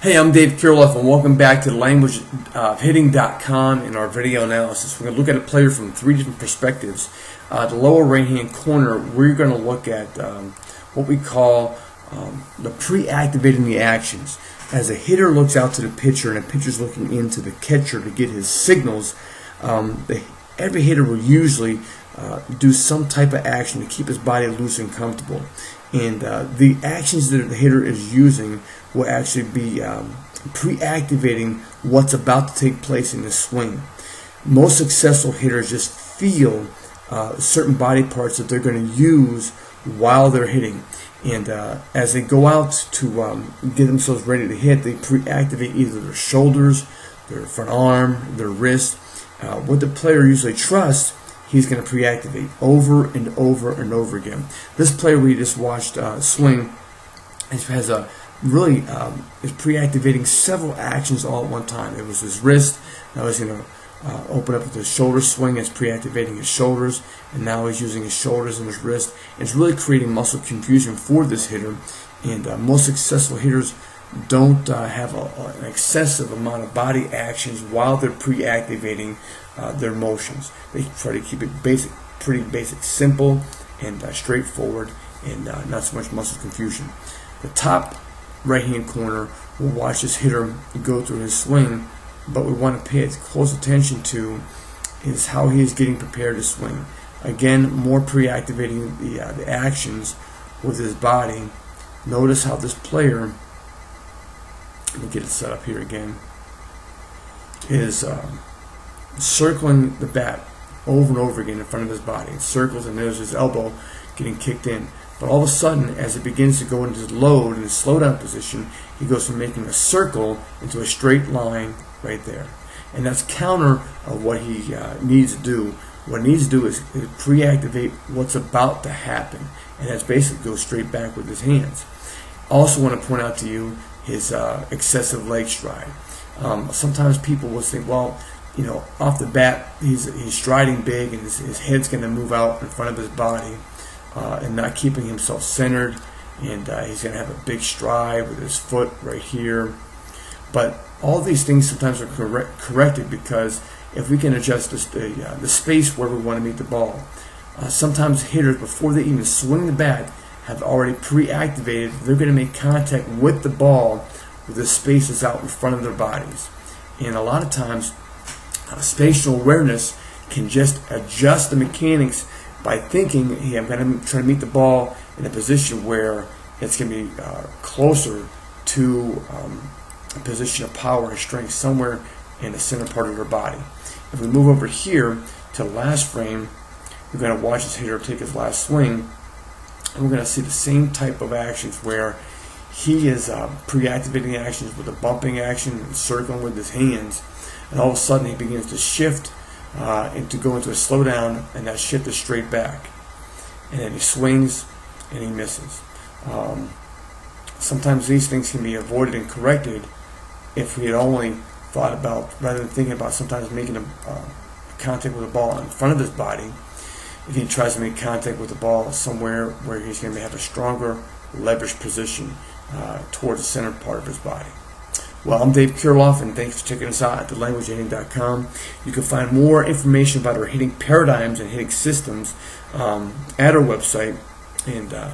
Hey, I'm Dave Kirilov, and welcome back to the language of hitting.com. In our video analysis, we're going to look at a player from three different perspectives. The lower right hand corner, we're going to look at what we call the pre-activating the actions. As a hitter looks out to the pitcher and the pitcher's looking into the catcher to get his signals, every hitter will usually do some type of action to keep his body loose and comfortable. And the actions that the hitter is using will actually be pre-activating what's about to take place in the swing. Most successful hitters just feel certain body parts that they're going to use while they're hitting. And as they go out to get themselves ready to hit, they pre-activate either their shoulders, their front arm, their wrist. What the player usually trusts, he's going to pre-activate over and over and over again. This player we just watched swing has a really is pre-activating several actions all at one time. It was his wrist. Now he's going to open up with his shoulder swing. It's pre-activating his shoulders, and now he's using his shoulders and his wrist. It's really creating muscle confusion for this hitter. And most successful hitters don't have an excessive amount of body actions while they're pre-activating their motions. They try to keep it pretty basic, simple, and straightforward, and not so much muscle confusion. The top right-hand corner, we'll watch this hitter go through his swing, but we want to pay close attention to is how he is getting prepared to swing. Again, more pre-activating the actions with his body. Notice how this player, let me get it set up here again, is circling the bat over and over again in front of his body. It circles, and there's his elbow getting kicked in. But all of a sudden, as it begins to go into his load and his slow down position, he goes from making a circle into a straight line right there. And that's counter what he needs to do. What he needs to do is pre-activate what's about to happen. And that's basically go straight back with his hands. Also want to point out to you his excessive leg stride. Sometimes people will think, well, you know, off the bat, he's striding big and his head's going to move out in front of his body. And not keeping himself centered, and he's going to have a big stride with his foot right here. But all these things sometimes are corrected because if we can adjust the space where we want to meet the ball. Sometimes hitters, before they even swing the bat, have already pre-activated. They're going to make contact with the ball with the spaces out in front of their bodies. And a lot of times, spatial awareness can just adjust the mechanics by thinking, hey, I'm going to try to meet the ball in a position where it's going to be closer to a position of power and strength somewhere in the center part of their body. If we move over here to the last frame, we're going to watch this hitter take his last swing, and we're going to see the same type of actions where he is pre-activating actions with a bumping action and circling with his hands, and all of a sudden he begins to shift and to go into a slow down, and that shift is straight back, and then he swings and he misses. Sometimes these things can be avoided and corrected if we had only thought about, rather than thinking about sometimes making a contact with the ball in front of his body, if he tries to make contact with the ball somewhere where he's going to have a stronger leverage position towards the center part of his body. Well, I'm Dave Kirilov, and thanks for checking us out at thelanguageofhitting.com. You can find more information about our hitting paradigms and hitting systems at our website. And